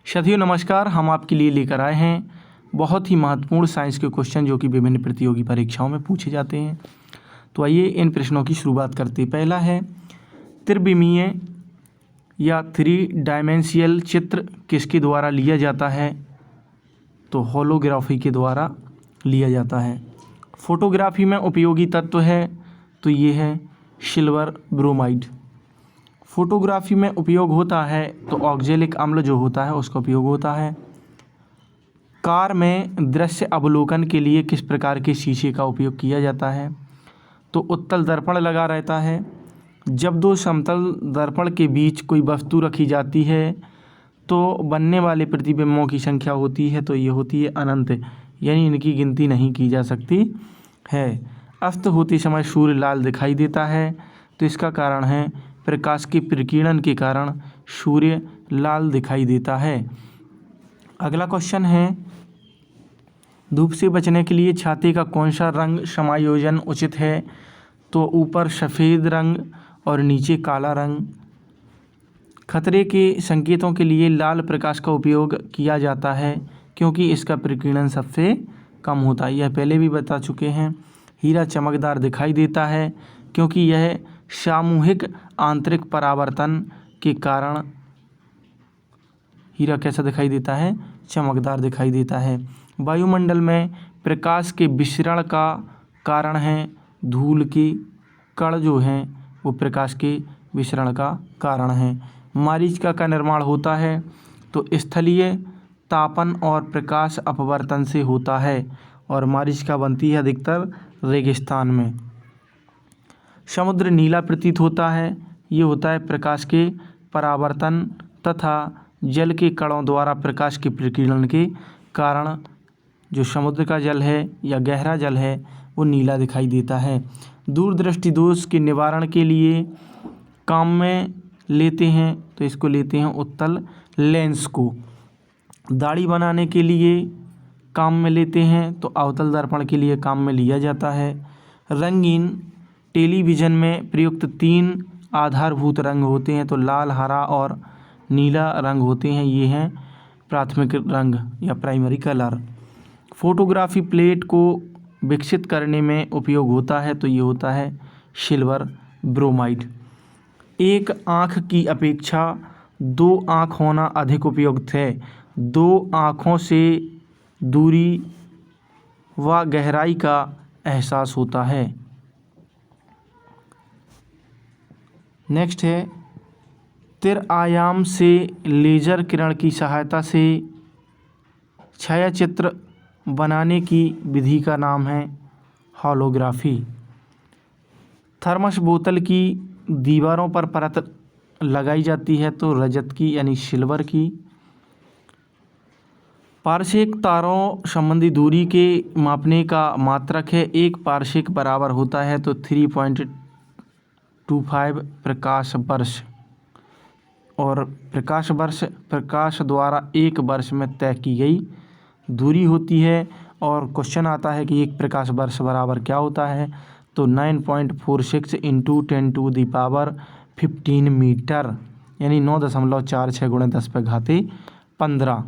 साथियों नमस्कार, हम आपके लिए लेकर आए हैं बहुत ही महत्वपूर्ण साइंस के क्वेश्चन जो कि विभिन्न प्रतियोगी परीक्षाओं में पूछे जाते हैं। तो आइए इन प्रश्नों की शुरुआत करते हैं। पहला है, त्रिविमीय या थ्री डायमेंशियल चित्र किसके द्वारा लिया जाता है? तो होलोग्राफी के द्वारा लिया जाता है। फोटोग्राफी में उपयोगी तत्व है तो ये है सिल्वर ब्रोमाइड। फोटोग्राफी में उपयोग होता है तो ऑक्जेलिक अम्ल जो होता है उसका उपयोग होता है। कार में दृश्य अवलोकन के लिए किस प्रकार के शीशे का उपयोग किया जाता है? तो उत्तल दर्पण लगा रहता है। जब दो समतल दर्पण के बीच कोई वस्तु रखी जाती है तो बनने वाले प्रतिबिंबों की संख्या होती है तो ये होती है अनंत, यानी इनकी गिनती नहीं की जा सकती है। अस्त होते समय सूर्य लाल दिखाई देता है तो इसका कारण है प्रकाश के प्रकीर्णन के कारण सूर्य लाल दिखाई देता है। अगला क्वेश्चन है, धूप से बचने के लिए छाते का कौन सा रंग समायोजन उचित है? तो ऊपर सफ़ेद रंग और नीचे काला रंग। खतरे के संकेतों के लिए लाल प्रकाश का उपयोग किया जाता है क्योंकि इसका प्रकीर्णन सबसे कम होता है, यह पहले भी बता चुके हैं। हीरा चमकदार दिखाई देता है क्योंकि यह सामूहिक आंतरिक परावर्तन के कारण हीरा कैसा दिखाई देता है? चमकदार दिखाई देता है। वायुमंडल में प्रकाश के विसरण का कारण है धूल के कण जो हैं वो प्रकाश के विसरण का कारण है। मरीचिका का निर्माण होता है तो स्थलीय तापन और प्रकाश अपवर्तन से होता है और मरीचिका बनती है अधिकतर रेगिस्तान में। समुद्र नीला प्रतीत होता है, ये होता है प्रकाश के परावर्तन तथा जल के कणों द्वारा प्रकाश के प्रकीर्णन के कारण जो समुद्र का जल है या गहरा जल है वो नीला दिखाई देता है। दूरदृष्टि दोष के निवारण के लिए काम में लेते हैं तो इसको लेते हैं उत्तल लेंस को। दाढ़ी बनाने के लिए काम में लेते हैं तो अवतल दर्पण के लिए काम में लिया जाता है। रंगीन टेलीविज़न में प्रयुक्त 3 आधारभूत रंग होते हैं तो लाल, हरा और नीला रंग होते हैं, ये हैं प्राथमिक रंग या प्राइमरी कलर। फोटोग्राफी प्लेट को विकसित करने में उपयोग होता है तो ये होता है सिल्वर ब्रोमाइड। एक आँख की अपेक्षा 2 आँख होना अधिक उपयुक्त है। 2 आँखों से दूरी व गहराई का एहसास होता है। नेक्स्ट है, त्रिआयाम से लेज़र किरण की सहायता से छायाचित्र बनाने की विधि का नाम है होलोग्राफी। थर्मस बोतल की दीवारों पर परत लगाई जाती है तो रजत की यानी सिल्वर की। पारसेक तारों संबंधी दूरी के मापने का मात्रक है। 1 पारसेक बराबर होता है तो 3.25 प्रकाश वर्ष और प्रकाश द्वारा 1 वर्ष में तय की गई दूरी होती है। और क्वेश्चन आता है कि 1 प्रकाश वर्ष बराबर क्या होता है? तो 9.46 × 10⁻15 मीटर, यानी 9.46 × 10⁻15।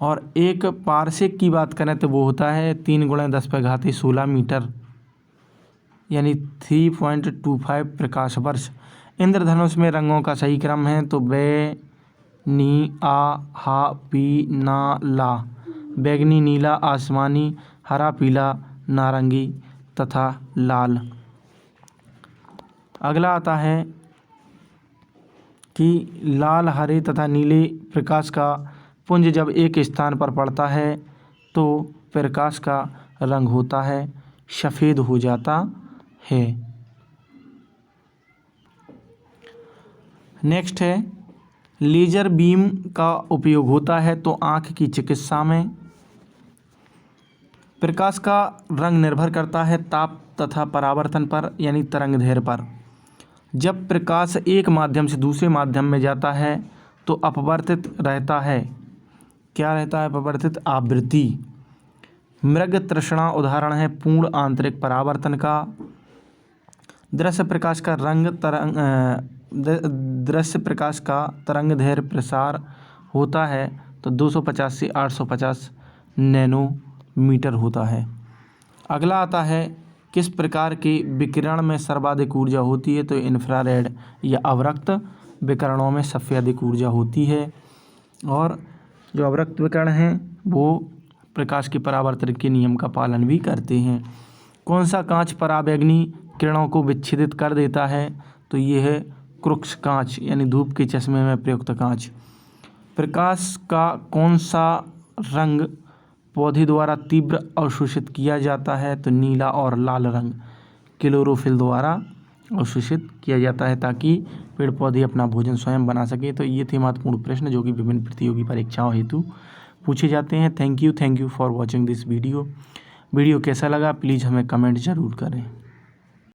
और 1 पारसेक की बात करें तो वो होता है 3 × 10⁻16 मीटर, यानी 3.25 प्रकाश वर्ष। इंद्रधनुष में रंगों का सही क्रम है तो बैगनी, हा, पी, ना, ला। बैगनी, नीला, आसमानी, हरा, पीला, नारंगी तथा लाल। अगला आता है कि लाल, हरे तथा नीले प्रकाश का पुंज जब एक स्थान पर पड़ता है तो प्रकाश का रंग होता है सफ़ेद हो जाता है। नेक्स्ट है, लेज़र बीम का उपयोग होता है तो आँख की चिकित्सा में। प्रकाश का रंग निर्भर करता है ताप तथा परावर्तन पर, यानी तरंगदैर्घ्य पर। जब प्रकाश एक माध्यम से दूसरे माध्यम में जाता है तो अपवर्तित रहता है। क्या रहता है? अपवर्तित आवृत्ति। मृग तृष्णा उदाहरण है पूर्ण आंतरिक परावर्तन का। दृश्य प्रकाश का तरंगदैर्घ्य प्रसार होता है तो 250 से 850 नैनोमीटर होता है। अगला आता है किस प्रकार के विकिरण में सर्वाधिक ऊर्जा होती है, तो इंफ्रारेड या अवरक्त विकिरणों में सबसे अधिक ऊर्जा होती है। और जो अवरक्त विकिरण हैं वो प्रकाश के परावर्तन के नियम का पालन भी करते हैं। कौन सा कांच पराबैंगनी किरणों को विच्छेदित कर देता है, तो ये है क्रुक्स कांच यानी धूप के चश्मे में प्रयुक्त कांच। प्रकाश का कौन सा रंग पौधे द्वारा तीव्र अवशोषित किया जाता है, तो नीला और लाल रंग क्लोरोफिल द्वारा अवशोषित किया जाता है ताकि पेड़ पौधे अपना भोजन स्वयं बना सके। तो ये थे महत्वपूर्ण प्रश्न जो कि विभिन्न प्रतियोगी परीक्षाओं हेतु पूछे जाते हैं। Thank you for watching this video. Video कैसा लगा प्लीज़ हमें कमेंट ज़रूर करें।